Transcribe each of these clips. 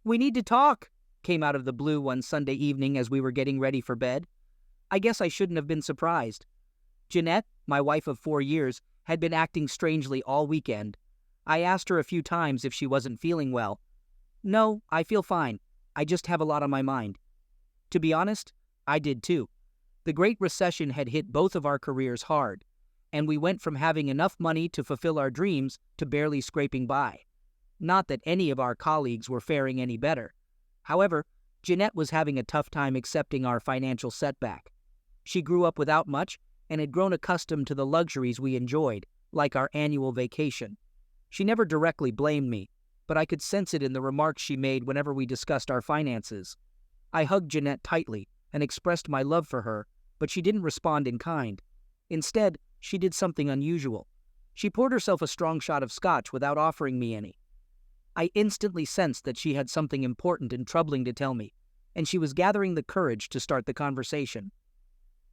"We need to talk," came out of the blue one Sunday evening as we were getting ready for bed. I guess I shouldn't have been surprised. Jeanette, my wife of 4 years, had been acting strangely all weekend. I asked her a few times if she wasn't feeling well. "No, I feel fine. I just have a lot on my mind." To be honest, I did too. The Great Recession had hit both of our careers hard, and we went from having enough money to fulfill our dreams to barely scraping by. Not that any of our colleagues were faring any better. However, Jeanette was having a tough time accepting our financial setback. She grew up without much and had grown accustomed to the luxuries we enjoyed, like our annual vacation. She never directly blamed me, but I could sense it in the remarks she made whenever we discussed our finances. I hugged Jeanette tightly and expressed my love for her, but she didn't respond in kind. Instead, she did something unusual. She poured herself a strong shot of scotch without offering me any. I instantly sensed that she had something important and troubling to tell me, and she was gathering the courage to start the conversation.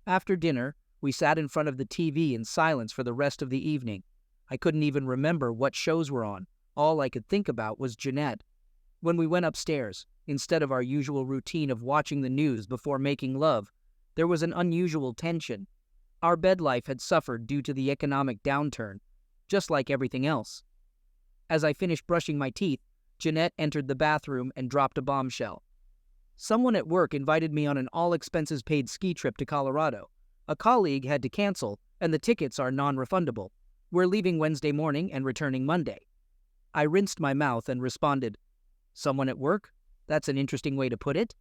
After dinner, we sat in front of the TV in silence for the rest of the evening. I couldn't even remember what shows were on. All I could think about was Jeanette. When we went upstairs, instead of our usual routine of watching the news before making love, there was an unusual tension. Our bed life had suffered due to the economic downturn, just like everything else. As I finished brushing my teeth, Jeanette entered the bathroom and dropped a bombshell. "Someone at work invited me on an all-expenses-paid ski trip to Colorado. A colleague had to cancel, and the tickets are non-refundable. We're leaving Wednesday morning and returning Monday." I rinsed my mouth and responded, "Someone at work? That's an interesting way to put it.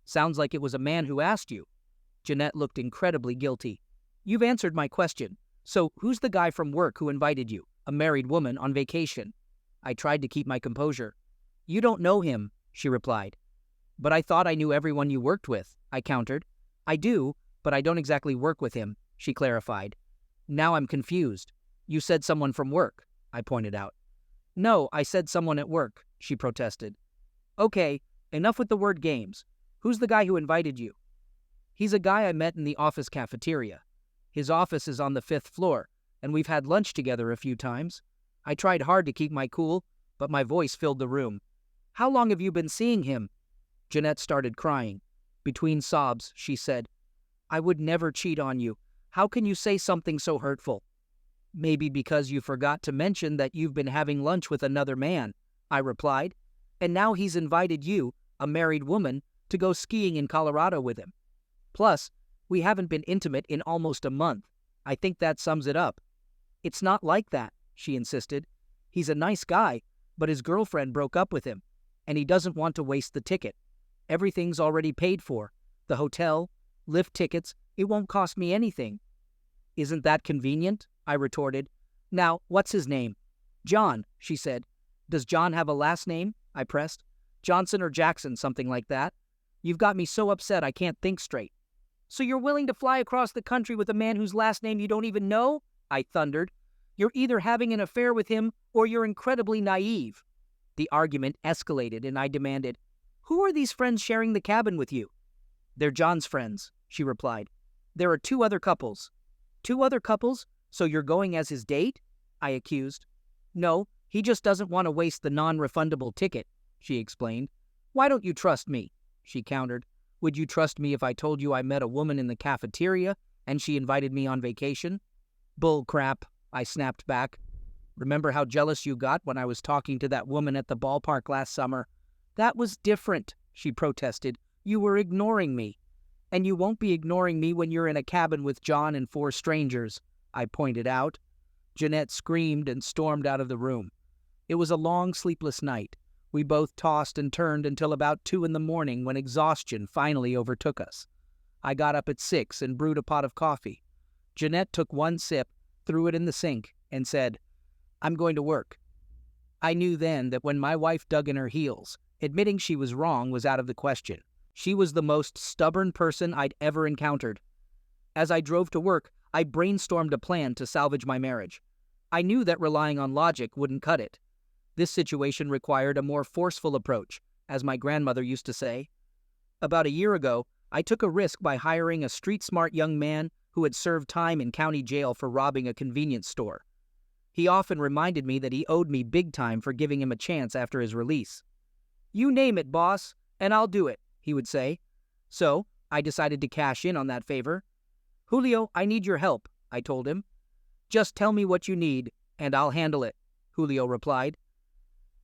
Sounds like it was a man who asked you." Jeanette looked incredibly guilty. "You've answered my question. So who's the guy from work who invited you, a married woman, on vacation?" I tried to keep my composure. "You don't know him," she replied. "But I thought I knew everyone you worked with," I countered. "I do, but I don't exactly work with him," she clarified. "Now I'm confused. You said someone from work," I pointed out. "No, I said someone at work," she protested. "Okay, enough with the word games. Who's the guy who invited you?" "He's a guy I met in the office cafeteria. His office is on the 5th floor, and we've had lunch together a few times." I tried hard to keep my cool, but my voice filled the room. "How long have you been seeing him?" Jeanette started crying. Between sobs, she said, "I would never cheat on you. How can you say something so hurtful?" "Maybe because you forgot to mention that you've been having lunch with another man," I replied, "and now he's invited you, a married woman, to go skiing in Colorado with him. Plus, we haven't been intimate in almost a month. I think that sums it up." "It's not like that," she insisted. "He's a nice guy, but his girlfriend broke up with him, and he doesn't want to waste the ticket. Everything's already paid for. The hotel, lift tickets, it won't cost me anything." "Isn't that convenient?" I retorted. "Now, what's his name?" "John," she said. "Does John have a last name?" I pressed. "Johnson or Jackson, something like that. You've got me so upset I can't think straight." "So you're willing to fly across the country with a man whose last name you don't even know?" I thundered. "You're either having an affair with him or you're incredibly naive." The argument escalated and I demanded, "Who are these friends sharing the cabin with you?" "They're John's friends," she replied. "There are 2 other couples." "2 other couples? So you're going as his date?" I accused. "No, he just doesn't want to waste the non-refundable ticket," she explained. "Why don't you trust me?" she countered. "Would you trust me if I told you I met a woman in the cafeteria and she invited me on vacation?" "Bull crap," I snapped back. "Remember how jealous you got when I was talking to that woman at the ballpark last summer?" "That was different," she protested. "You were ignoring me." "And you won't be ignoring me when you're in a cabin with John and 4 strangers," I pointed out. Jeanette screamed and stormed out of the room. It was a long, sleepless night. We both tossed and turned until about 2 in the morning when exhaustion finally overtook us. I got up at 6 and brewed a pot of coffee. Jeanette took 1 sip, threw it in the sink, and said, "I'm going to work." I knew then that when my wife dug in her heels, admitting she was wrong was out of the question. She was the most stubborn person I'd ever encountered. As I drove to work, I brainstormed a plan to salvage my marriage. I knew that relying on logic wouldn't cut it. This situation required a more forceful approach, as my grandmother used to say. About a year ago, I took a risk by hiring a street-smart young man who had served time in county jail for robbing a convenience store. He often reminded me that he owed me big time for giving him a chance after his release. "You name it, boss, and I'll do it," he would say. So, I decided to cash in on that favor. "Julio, I need your help," I told him. "Just tell me what you need, and I'll handle it," Julio replied.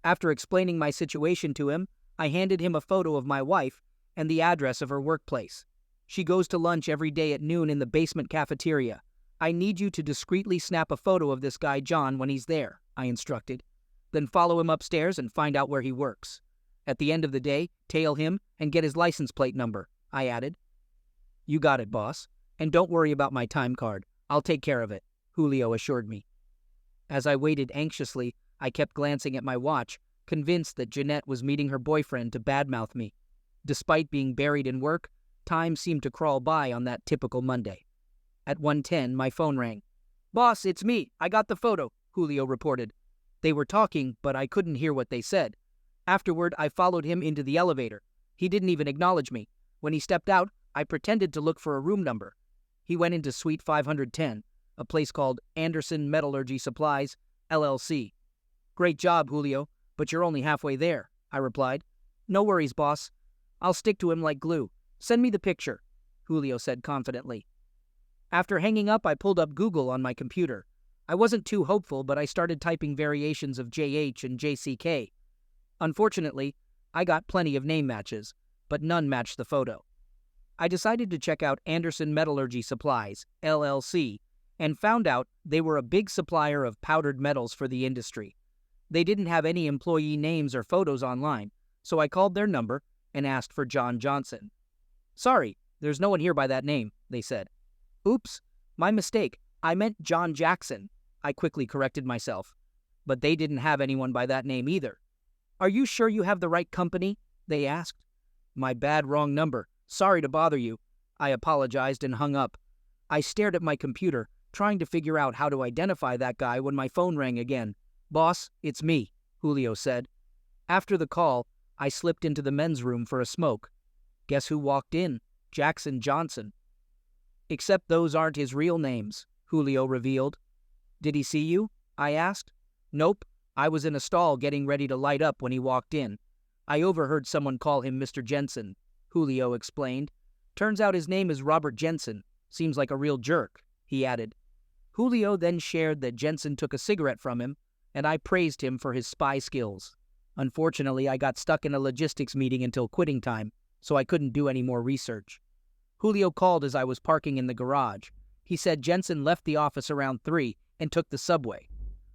After explaining my situation to him, I handed him a photo of my wife and the address of her workplace. "She goes to lunch every day at noon in the basement cafeteria. I need you to discreetly snap a photo of this guy John when he's there," I instructed. "Then follow him upstairs and find out where he works. At the end of the day, tail him and get his license plate number," I added. "You got it, boss. And don't worry about my time card. I'll take care of it," Julio assured me. As I waited anxiously, I kept glancing at my watch, convinced that Jeanette was meeting her boyfriend to badmouth me. Despite being buried in work, time seemed to crawl by on that typical Monday. At 1:10, my phone rang. "Boss, it's me. I got the photo," Julio reported. They were talking, but I couldn't hear what they said. Afterward, I followed him into the elevator. He didn't even acknowledge me. When he stepped out, I pretended to look for a room number. He went into Suite 510, a place called Anderson Metallurgy Supplies, LLC. "Great job, Julio, but you're only halfway there," I replied. "No worries, boss. I'll stick to him like glue. Send me the picture," Julio said confidently. After hanging up, I pulled up Google on my computer. I wasn't too hopeful, but I started typing variations of JH and JCK. Unfortunately, I got plenty of name matches, but none matched the photo. I decided to check out Anderson Metallurgy Supplies, LLC, and found out they were a big supplier of powdered metals for the industry. They didn't have any employee names or photos online, so I called their number and asked for John Johnson. "Sorry, there's no one here by that name," they said. "Oops, my mistake. I meant John Jackson," I quickly corrected myself. But they didn't have anyone by that name either. "Are you sure you have the right company?" they asked. "My bad, wrong number. Sorry to bother you," I apologized and hung up. I stared at my computer, trying to figure out how to identify that guy when my phone rang again. "Boss, it's me," Julio said. After the call, I slipped into the men's room for a smoke. Guess who walked in? Jackson Johnson. "Except those aren't his real names," Julio revealed. "Did he see you?" I asked. "Nope. I was in a stall getting ready to light up when he walked in. I overheard someone call him Mr. Jensen," Julio explained. "Turns out his name is Robert Jensen. Seems like a real jerk," he added. Julio then shared that Jensen took a cigarette from him, and I praised him for his spy skills. Unfortunately, I got stuck in a logistics meeting until quitting time, so I couldn't do any more research. Julio called as I was parking in the garage. He said Jensen left the office around 3 and took the subway.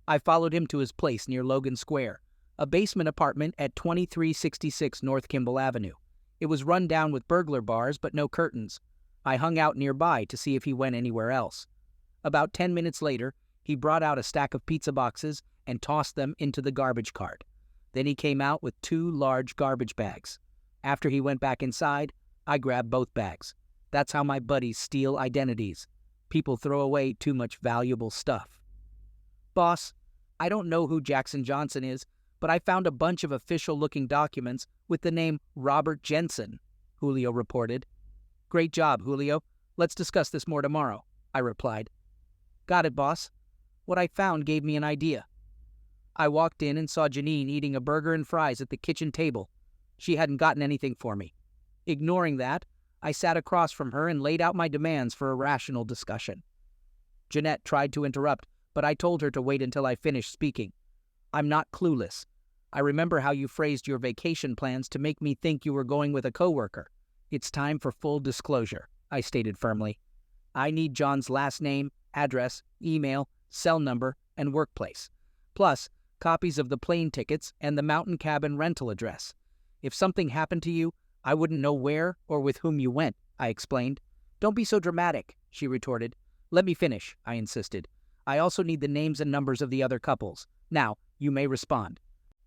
I followed him to his place near Logan Square, a basement apartment at 2366 North Kimball Avenue. It was run down with burglar bars but no curtains. I hung out nearby to see if he went anywhere else. About 10 minutes later, he brought out a stack of pizza boxes and tossed them into the garbage cart. Then he came out with 2 large garbage bags. After he went back inside, I grabbed both bags. That's how my buddies steal identities. People throw away too much valuable stuff. "Boss, I don't know who Jackson Johnson is, but I found a bunch of official-looking documents with the name Robert Jensen," Julio reported. "Great job, Julio. Let's discuss this more tomorrow," I replied. "Got it, boss. What I found gave me an idea." I walked in and saw Janine eating a burger and fries at the kitchen table. She hadn't gotten anything for me. Ignoring that, I sat across from her and laid out my demands for a rational discussion. Jeanette tried to interrupt, but I told her to wait until I finished speaking. "I'm not clueless. I remember how you phrased your vacation plans to make me think you were going with a coworker. It's time for full disclosure," I stated firmly. "I need John's last name, address, email, cell number, and workplace. Plus, copies of the plane tickets and the mountain cabin rental address. If something happened to you, I wouldn't know where or with whom you went," I explained. "Don't be so dramatic," she retorted. "Let me finish," I insisted. "I also need the names and numbers of the other couples. Now, you may respond."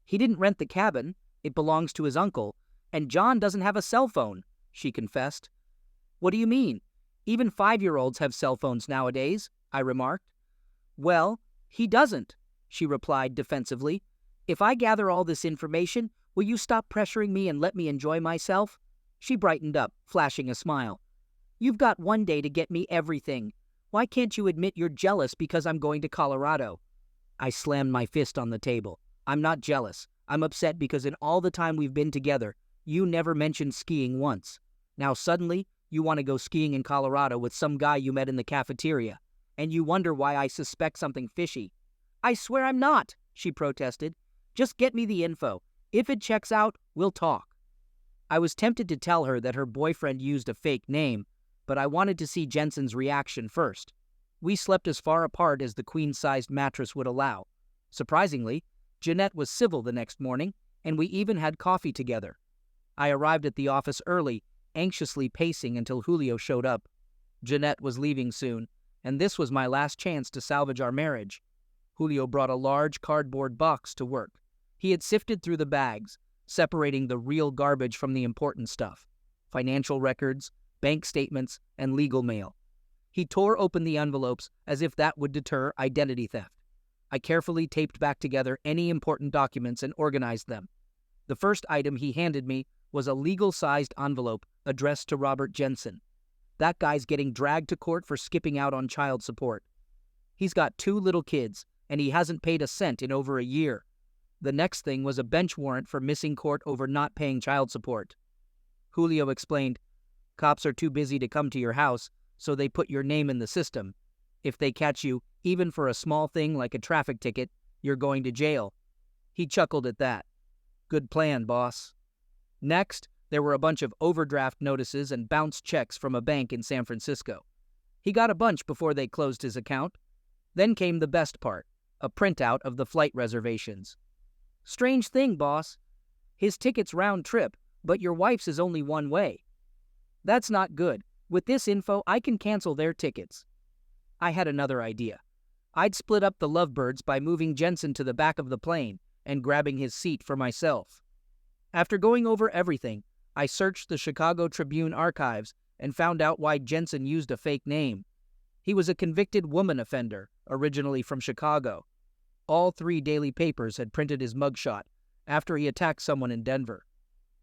"He didn't rent the cabin. It belongs to his uncle. And John doesn't have a cell phone," she confessed. "What do you mean? Even 5-year-olds have cell phones nowadays," I remarked. "Well, he doesn't," she replied defensively. "If I gather all this information, will you stop pressuring me and let me enjoy myself?" She brightened up, flashing a smile. "You've got one day to get me everything. Why can't you admit you're jealous because I'm going to Colorado?" I slammed my fist on the table. "I'm not jealous. I'm upset because in all the time we've been together, you never mentioned skiing once. Now suddenly, you want to go skiing in Colorado with some guy you met in the cafeteria, and you wonder why I suspect something fishy. I swear I'm not, she protested. Just get me the info. If it checks out, we'll talk. I was tempted to tell her that her boyfriend used a fake name, but I wanted to see Jensen's reaction first. We slept as far apart as the queen-sized mattress would allow. Surprisingly, Jeanette was civil the next morning, and we even had coffee together. I arrived at the office early, anxiously pacing until Julio showed up. Jeanette was leaving soon, and this was my last chance to salvage our marriage. Julio brought a large cardboard box to work. He had sifted through the bags, separating the real garbage from the important stuff: financial records, bank statements, and legal mail. He tore open the envelopes as if that would deter identity theft. I carefully taped back together any important documents and organized them. The first item he handed me was a legal-sized envelope addressed to Robert Jensen. That guy's getting dragged to court for skipping out on child support. He's got 2 little kids, and he hasn't paid a cent in over a year. The next thing was a bench warrant for missing court over not paying child support. Julio explained, "Cops are too busy to come to your house, so they put your name in the system. If they catch you, even for a small thing like a traffic ticket, you're going to jail." He chuckled at that. "Good plan, boss." Next, there were a bunch of overdraft notices and bounced checks from a bank in San Francisco. He got a bunch before they closed his account. Then came the best part, a printout of the flight reservations. "Strange thing, boss. His ticket's round trip, but your wife's is only one way." "That's not good. With this info, I can cancel their tickets." I had another idea. I'd split up the lovebirds by moving Jensen to the back of the plane and grabbing his seat for myself. After going over everything, I searched the Chicago Tribune archives and found out why Jensen used a fake name. He was a convicted woman offender, originally from Chicago. All 3 daily papers had printed his mugshot after he attacked someone in Denver.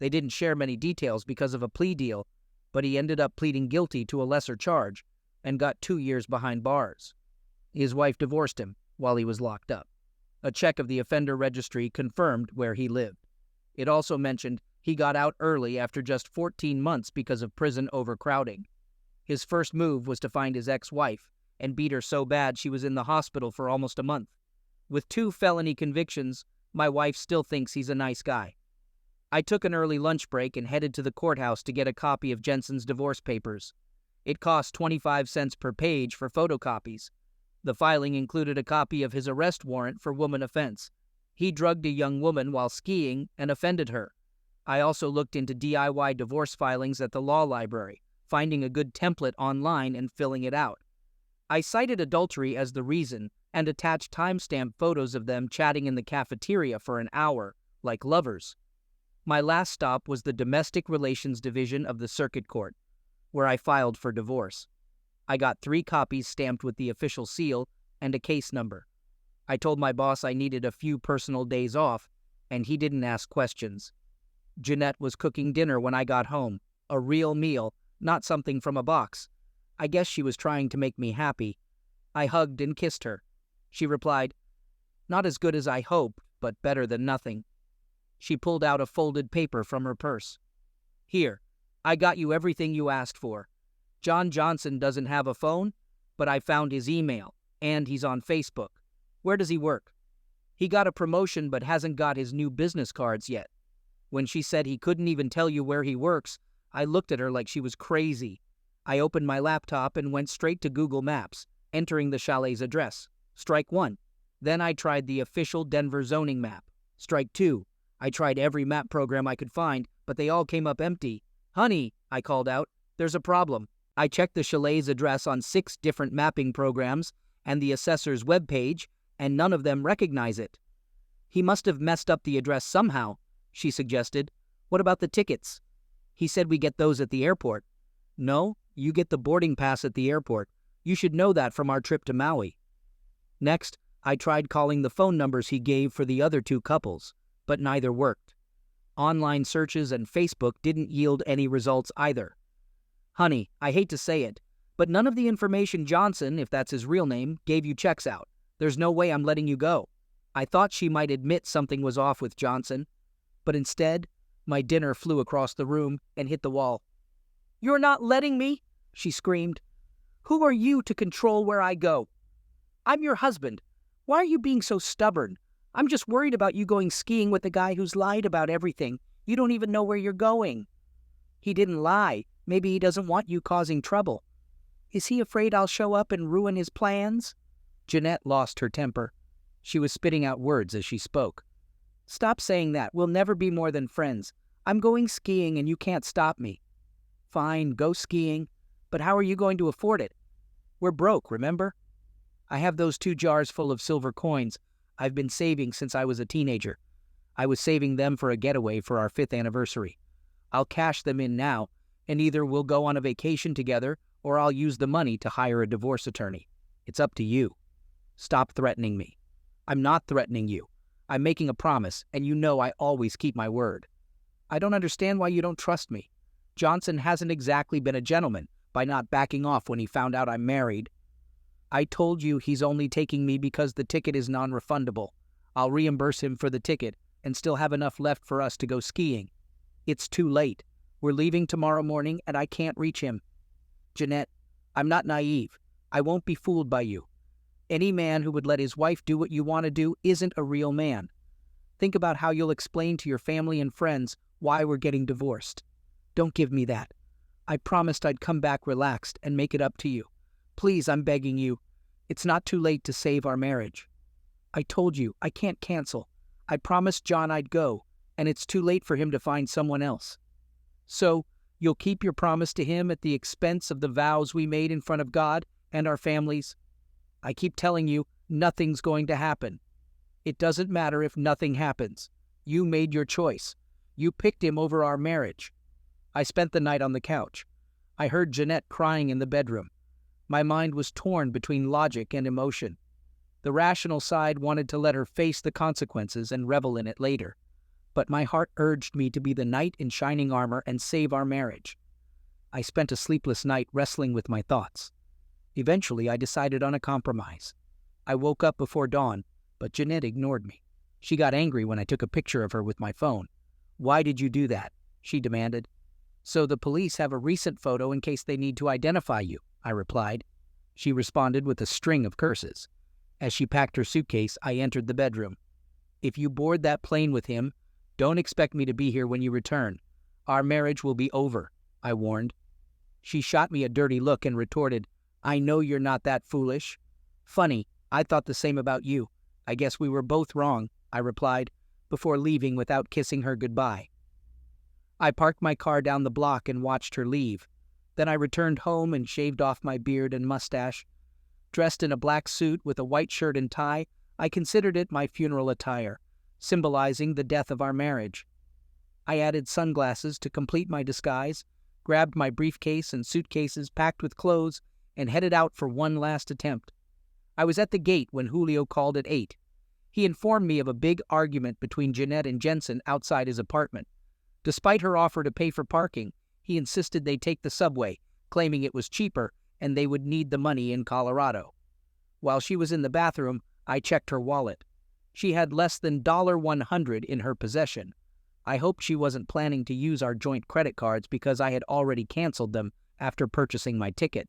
They didn't share many details because of a plea deal, but he ended up pleading guilty to a lesser charge and got 2 years behind bars. His wife divorced him while he was locked up. A check of the offender registry confirmed where he lived. It also mentioned he got out early after just 14 months because of prison overcrowding. His first move was to find his ex-wife and beat her so bad she was in the hospital for almost a month. With 2 felony convictions, my wife still thinks he's a nice guy. I took an early lunch break and headed to the courthouse to get a copy of Jensen's divorce papers. It cost 25 cents per page for photocopies. The filing included a copy of his arrest warrant for woman offense. He drugged a young woman while skiing and offended her. I also looked into DIY divorce filings at the law library, finding a good template online and filling it out. I cited adultery as the reason and attached timestamp photos of them chatting in the cafeteria for an hour, like lovers. My last stop was the Domestic Relations Division of the Circuit Court, where I filed for divorce. I got 3 copies stamped with the official seal and a case number. I told my boss I needed a few personal days off, and he didn't ask questions. Jeanette was cooking dinner when I got home, a real meal, not something from a box. I guess she was trying to make me happy. I hugged and kissed her. She replied, "Not as good as I hoped, but better than nothing." She pulled out a folded paper from her purse. "Here, I got you everything you asked for. John Johnson doesn't have a phone, but I found his email, and he's on Facebook. Where does he work?" "He got a promotion but hasn't got his new business cards yet." When she said he couldn't even tell you where he works, I looked at her like she was crazy. I opened my laptop and went straight to Google Maps, entering the chalet's address. Strike 1. Then I tried the official Denver zoning map. Strike 2. I tried every map program I could find, but they all came up empty. "Honey," I called out, "there's a problem." I checked the chalet's address on 6 different mapping programs and the assessor's webpage, and none of them recognize it. "He must have messed up the address somehow," she suggested. "What about the tickets?" "He said we get those at the airport." "No, you get the boarding pass at the airport. You should know that from our trip to Maui." Next, I tried calling the phone numbers he gave for the other 2 couples, but neither worked. Online searches and Facebook didn't yield any results either. "Honey, I hate to say it, but none of the information Johnson, if that's his real name, gave you checks out. There's no way I'm letting you go." I thought she might admit something was off with Johnson, but instead, my dinner flew across the room and hit the wall. "You're not letting me?" she screamed. "Who are you to control where I go? I'm your husband. Why are you being so stubborn? I'm just worried about you going skiing with the guy who's lied about everything. You don't even know where you're going." "He didn't lie. Maybe he doesn't want you causing trouble." "Is he afraid I'll show up and ruin his plans?" Jeanette lost her temper. She was spitting out words as she spoke. "Stop saying that. We'll never be more than friends. I'm going skiing and you can't stop me." "Fine, go skiing. But how are you going to afford it? We're broke, remember? I have those 2 jars full of silver coins I've been saving since I was a teenager. I was saving them for a getaway for our 5th anniversary. I'll cash them in now, and either we'll go on a vacation together or I'll use the money to hire a divorce attorney. It's up to you. Stop threatening me." "I'm not threatening you. I'm making a promise, and you know I always keep my word." "I don't understand why you don't trust me. Johnson hasn't exactly been a gentleman by not backing off when he found out I'm married." "I told you he's only taking me because the ticket is non-refundable. I'll reimburse him for the ticket and still have enough left for us to go skiing. It's too late. We're leaving tomorrow morning and I can't reach him." "Jeanette, I'm not naive. I won't be fooled by you. Any man who would let his wife do what you want to do isn't a real man. Think about how you'll explain to your family and friends why we're getting divorced. Don't give me that. I promised I'd come back relaxed and make it up to you. Please, I'm begging you. It's not too late to save our marriage. I told you, I can't cancel. I promised John I'd go, and it's too late for him to find someone else. So, you'll keep your promise to him at the expense of the vows we made in front of God and our families? I keep telling you, nothing's going to happen. It doesn't matter if nothing happens. You made your choice. You picked him over our marriage." I spent the night on the couch. I heard Jeanette crying in the bedroom. My mind was torn between logic and emotion. The rational side wanted to let her face the consequences and revel in it later, but my heart urged me to be the knight in shining armor and save our marriage. I spent a sleepless night wrestling with my thoughts. Eventually, I decided on a compromise. I woke up before dawn, but Jeanette ignored me. She got angry when I took a picture of her with my phone. "Why did you do that?" she demanded. "So the police have a recent photo in case they need to identify you," I replied. She responded with a string of curses. As she packed her suitcase, I entered the bedroom. "If you board that plane with him, don't expect me to be here when you return. Our marriage will be over," I warned. She shot me a dirty look and retorted, "I know you're not that foolish." "Funny, I thought the same about you. I guess we were both wrong," I replied, before leaving without kissing her goodbye. I parked my car down the block and watched her leave. Then I returned home and shaved off my beard and mustache. Dressed in a black suit with a white shirt and tie, I considered it my funeral attire, symbolizing the death of our marriage. I added sunglasses to complete my disguise, grabbed my briefcase and suitcases packed with clothes, and headed out for one last attempt. I was at the gate when Julio called at 8. He informed me of a big argument between Jeanette and Jensen outside his apartment. Despite her offer to pay for parking, he insisted they take the subway, claiming it was cheaper and they would need the money in Colorado. While she was in the bathroom, I checked her wallet. She had less than $100 in her possession. I hoped she wasn't planning to use our joint credit cards because I had already canceled them after purchasing my ticket.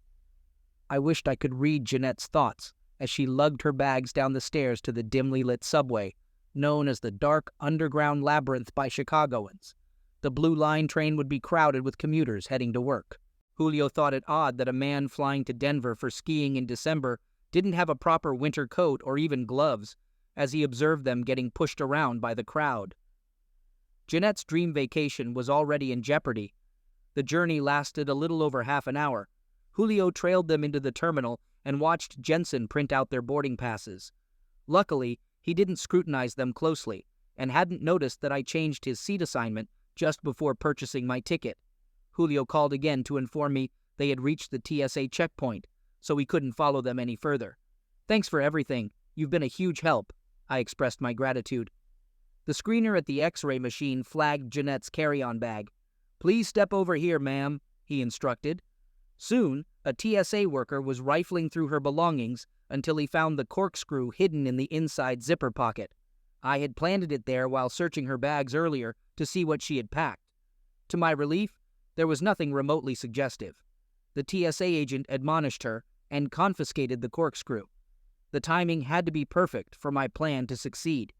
I wished I could read Jeanette's thoughts as she lugged her bags down the stairs to the dimly lit subway, known as the dark underground labyrinth by Chicagoans. The Blue Line train would be crowded with commuters heading to work. Julio thought it odd that a man flying to Denver for skiing in December didn't have a proper winter coat or even gloves, as he observed them getting pushed around by the crowd. Jeanette's dream vacation was already in jeopardy. The journey lasted a little over half an hour. Julio trailed them into the terminal and watched Jensen print out their boarding passes. Luckily, he didn't scrutinize them closely and hadn't noticed that I changed his seat assignment just before purchasing my ticket. Julio called again to inform me they had reached the TSA checkpoint, so we couldn't follow them any further. "Thanks for everything. You've been a huge help," I expressed my gratitude. The screener at the X-ray machine flagged Jeanette's carry-on bag. "Please step over here, ma'am," he instructed. Soon, a TSA worker was rifling through her belongings until he found the corkscrew hidden in the inside zipper pocket. I had planted it there while searching her bags earlier to see what she had packed. To my relief, there was nothing remotely suggestive. The TSA agent admonished her and confiscated the corkscrew. The timing had to be perfect for my plan to succeed.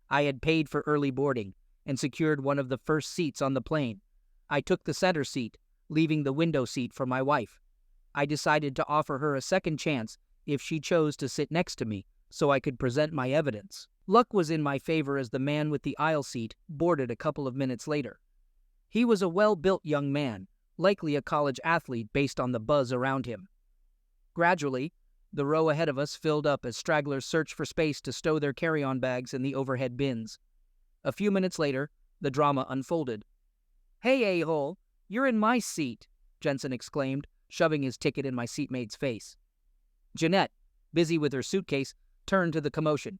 I had paid for early boarding and secured one of the first seats on the plane. I took the center seat, leaving the window seat for my wife. I decided to offer her a second chance if she chose to sit next to me so I could present my evidence. Luck was in my favor as the man with the aisle seat boarded a couple of minutes later. He was a well-built young man, likely a college athlete based on the buzz around him. Gradually, the row ahead of us filled up as stragglers searched for space to stow their carry-on bags in the overhead bins. A few minutes later, the drama unfolded. "Hey, a-hole, you're in my seat," Jensen exclaimed, shoving his ticket in my seatmate's face. Jeanette, busy with her suitcase, turned to the commotion.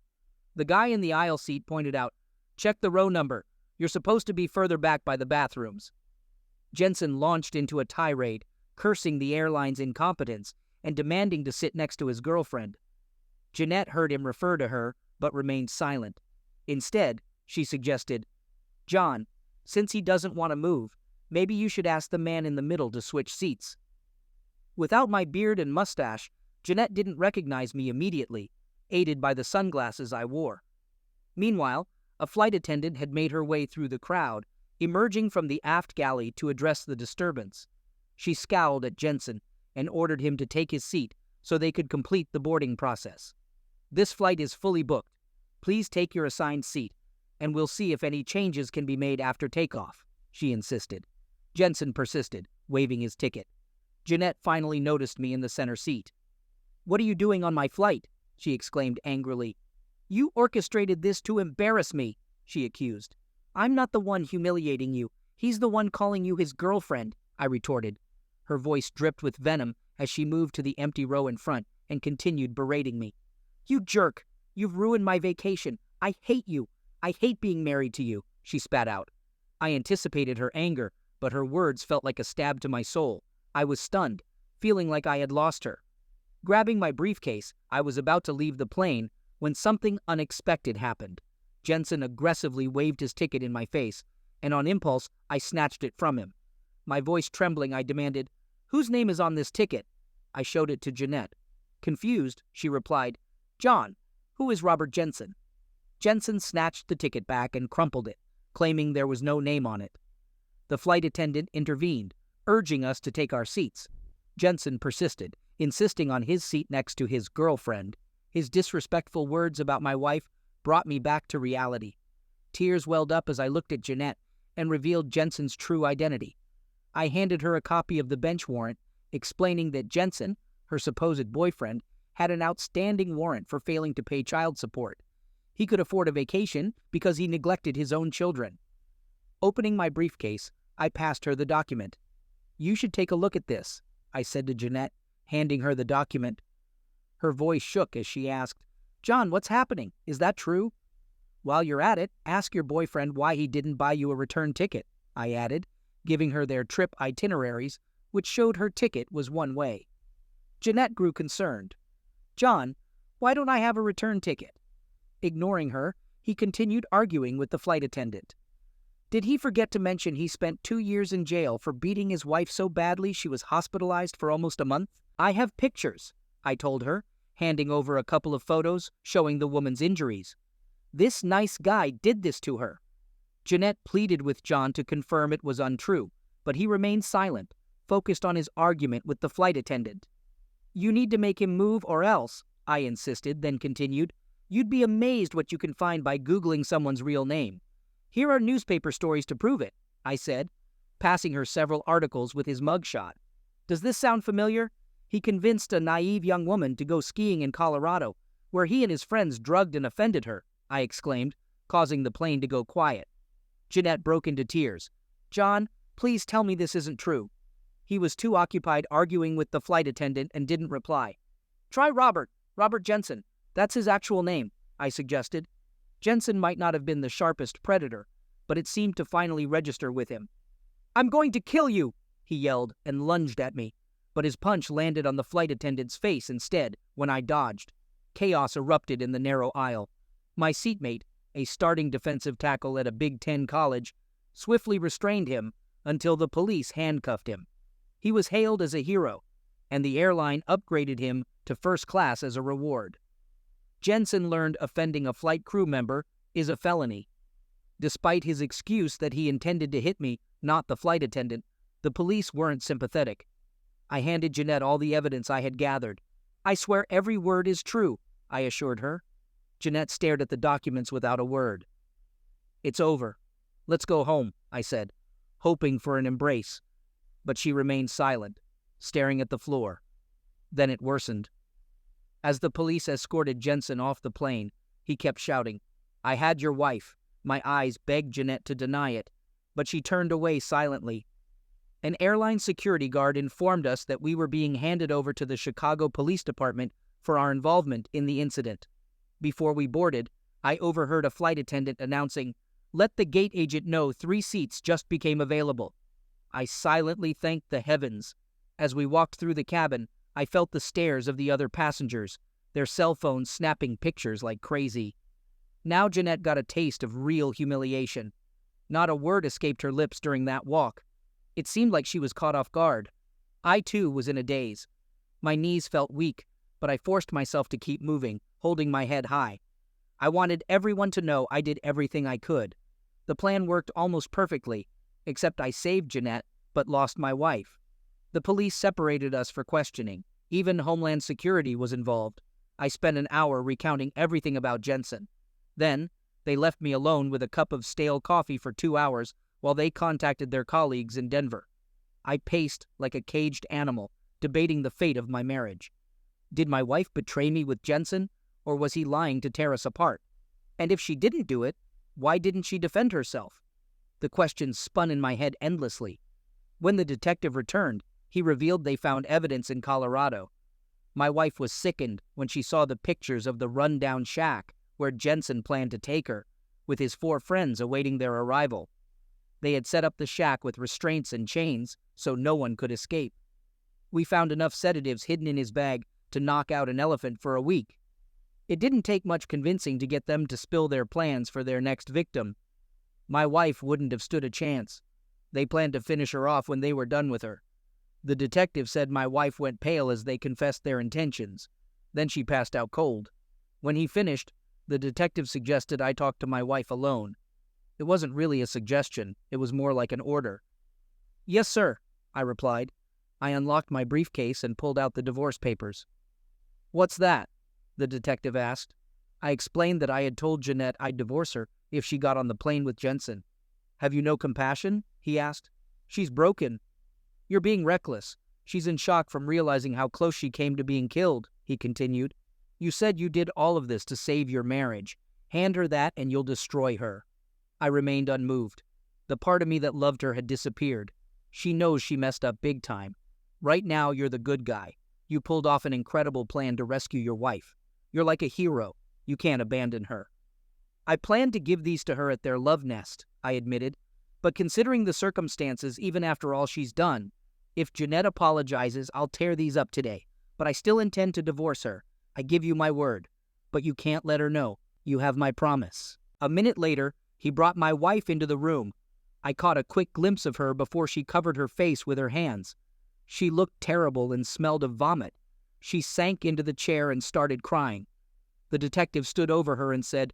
The guy in the aisle seat pointed out, "Check the row number. You're supposed to be further back by the bathrooms." Jensen launched into a tirade, cursing the airline's incompetence and demanding to sit next to his girlfriend. Jeanette heard him refer to her, but remained silent. Instead, she suggested, "John, since he doesn't want to move, maybe you should ask the man in the middle to switch seats." Without my beard and mustache, Jeanette didn't recognize me immediately, aided by the sunglasses I wore. Meanwhile, a flight attendant had made her way through the crowd, emerging from the aft galley to address the disturbance. She scowled at Jensen and ordered him to take his seat so they could complete the boarding process. "This flight is fully booked. Please take your assigned seat, and we'll see if any changes can be made after takeoff," she insisted. Jensen persisted, waving his ticket. Jeanette finally noticed me in the center seat. "What are you doing on my flight?" she exclaimed angrily. "You orchestrated this to embarrass me," she accused. "I'm not the one humiliating you. He's the one calling you his girlfriend," I retorted. Her voice dripped with venom as she moved to the empty row in front and continued berating me. "You jerk! You've ruined my vacation. I hate you. I hate being married to you," she spat out. I anticipated her anger, but her words felt like a stab to my soul. I was stunned, feeling like I had lost her. Grabbing my briefcase, I was about to leave the plane when something unexpected happened. Jensen aggressively waved his ticket in my face, and on impulse, I snatched it from him. My voice trembling, I demanded, "Whose name is on this ticket?" I showed it to Jeanette. Confused, she replied, "John, who is Robert Jensen?" Jensen snatched the ticket back and crumpled it, claiming there was no name on it. The flight attendant intervened, urging us to take our seats. Jensen persisted, insisting on his seat next to his girlfriend. His disrespectful words about my wife brought me back to reality. Tears welled up as I looked at Jeanette and revealed Jensen's true identity. I handed her a copy of the bench warrant, explaining that Jensen, her supposed boyfriend, had an outstanding warrant for failing to pay child support. He could afford a vacation because he neglected his own children. Opening my briefcase, I passed her the document. "You should take a look at this," I said to Jeanette, handing her the document. Her voice shook as she asked, "John, what's happening? Is that true?" "While you're at it, ask your boyfriend why he didn't buy you a return ticket," I added, giving her their trip itineraries, which showed her ticket was one way. Jeanette grew concerned. "John, why don't I have a return ticket?" Ignoring her, he continued arguing with the flight attendant. Did he forget to mention he spent 2 years in jail for beating his wife so badly she was hospitalized for almost a month? "I have pictures," I told her, handing over a couple of photos showing the woman's injuries. "This nice guy did this to her." Jeanette pleaded with John to confirm it was untrue, but he remained silent, focused on his argument with the flight attendant. "You need to make him move or else," I insisted, then continued, "you'd be amazed what you can find by Googling someone's real name. Here are newspaper stories to prove it," I said, passing her several articles with his mugshot. "Does this sound familiar? He convinced a naive young woman to go skiing in Colorado, where he and his friends drugged and offended her," I exclaimed, causing the plane to go quiet. Jeanette broke into tears. "John, please tell me this isn't true." He was too occupied arguing with the flight attendant and didn't reply. "Try Robert Jensen. That's his actual name," I suggested. Jensen might not have been the sharpest predator, but it seemed to finally register with him. "I'm going to kill you," he yelled and lunged at me, but his punch landed on the flight attendant's face instead when I dodged. Chaos erupted in the narrow aisle. My seatmate, a starting defensive tackle at a Big Ten college, swiftly restrained him until the police handcuffed him. He was hailed as a hero, and the airline upgraded him to first class as a reward. Jensen learned offending a flight crew member is a felony. Despite his excuse that he intended to hit me, not the flight attendant, the police weren't sympathetic. I handed Jeanette all the evidence I had gathered. "I swear every word is true," I assured her. Jeanette stared at the documents without a word. "It's over. Let's go home," I said, hoping for an embrace. But she remained silent, staring at the floor. Then it worsened. As the police escorted Jensen off the plane, he kept shouting, "I had your wife." My eyes begged Jeanette to deny it, but she turned away silently. An airline security guard informed us that we were being handed over to the Chicago Police Department for our involvement in the incident. Before we boarded, I overheard a flight attendant announcing, "Let the gate agent know 3 seats just became available." I silently thanked the heavens. As we walked through the cabin, I felt the stares of the other passengers, their cell phones snapping pictures like crazy. Now Jeanette got a taste of real humiliation. Not a word escaped her lips during that walk. It seemed like she was caught off guard. I, too, was in a daze. My knees felt weak, but I forced myself to keep moving, holding my head high. I wanted everyone to know I did everything I could. The plan worked almost perfectly, except I saved Jeanette, but lost my wife. The police separated us for questioning. Even Homeland Security was involved. I spent an hour recounting everything about Jensen. Then, they left me alone with a cup of stale coffee for 2 hours while they contacted their colleagues in Denver. I paced like a caged animal, debating the fate of my marriage. Did my wife betray me with Jensen, or was he lying to tear us apart? And if she didn't do it, why didn't she defend herself? The questions spun in my head endlessly. When the detective returned, he revealed they found evidence in Colorado. My wife was sickened when she saw the pictures of the run-down shack where Jensen planned to take her, with his 4 friends awaiting their arrival. They had set up the shack with restraints and chains so no one could escape. We found enough sedatives hidden in his bag to knock out an elephant for a week. It didn't take much convincing to get them to spill their plans for their next victim. My wife wouldn't have stood a chance. They planned to finish her off when they were done with her. The detective said my wife went pale as they confessed their intentions. Then she passed out cold. When he finished, the detective suggested I talk to my wife alone. It wasn't really a suggestion, it was more like an order. "Yes, sir," I replied. I unlocked my briefcase and pulled out the divorce papers. "What's that?" the detective asked. I explained that I had told Jeanette I'd divorce her if she got on the plane with Jensen. "Have you no compassion?" he asked. "She's broken." "You're being reckless. She's in shock from realizing how close she came to being killed," he continued. "You said you did all of this to save your marriage. Hand her that and you'll destroy her." I remained unmoved. The part of me that loved her had disappeared. She knows she messed up big time. Right now, you're the good guy. You pulled off an incredible plan to rescue your wife. You're like a hero. You can't abandon her. "I planned to give these to her at their love nest," I admitted. "But considering the circumstances, even after all she's done, if Jeanette apologizes, I'll tear these up today. But I still intend to divorce her. I give you my word. But you can't let her know. You have my promise." A minute later, he brought my wife into the room. I caught a quick glimpse of her before she covered her face with her hands. She looked terrible and smelled of vomit. She sank into the chair and started crying. The detective stood over her and said,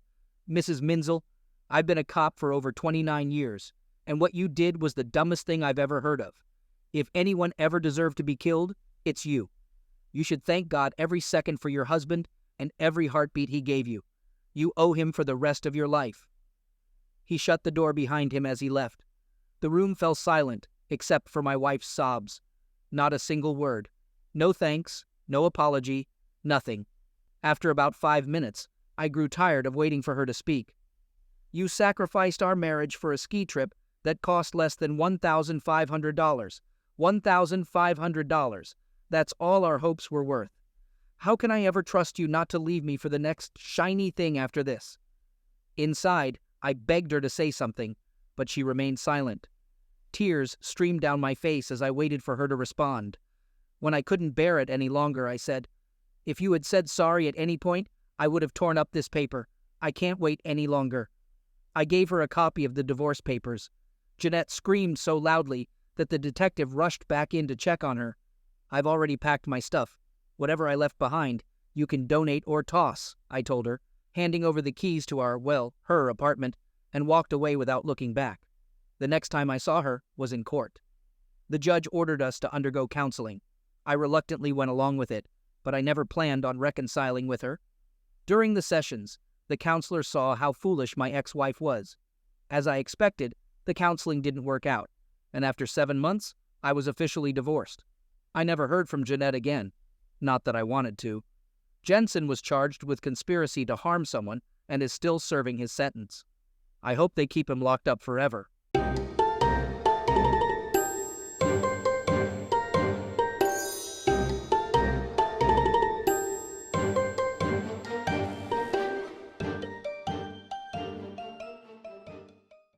"Mrs. Menzel, I've been a cop for over 29 years, and what you did was the dumbest thing I've ever heard of. If anyone ever deserved to be killed, it's you. You should thank God every second for your husband and every heartbeat he gave you. You owe him for the rest of your life." He shut the door behind him as he left. The room fell silent, except for my wife's sobs. Not a single word. No thanks, no apology, nothing. After about 5 minutes, I grew tired of waiting for her to speak. "You sacrificed our marriage for a ski trip that cost less than $1,500. $1,500. That's all our hopes were worth. How can I ever trust you not to leave me for the next shiny thing after this?" Inside, I begged her to say something, but she remained silent. Tears streamed down my face as I waited for her to respond. When I couldn't bear it any longer, I said, "If you had said sorry at any point, I would have torn up this paper. I can't wait any longer." I gave her a copy of the divorce papers. Jeanette screamed so loudly that the detective rushed back in to check on her. "I've already packed my stuff. Whatever I left behind, you can donate or toss," I told her, handing over the keys to her apartment, and walked away without looking back. The next time I saw her was in court. The judge ordered us to undergo counseling. I reluctantly went along with it, but I never planned on reconciling with her. During the sessions, the counselor saw how foolish my ex-wife was. As I expected, the counseling didn't work out, and after 7 months, I was officially divorced. I never heard from Jeanette again. Not that I wanted to. Jensen was charged with conspiracy to harm someone and is still serving his sentence. I hope they keep him locked up forever.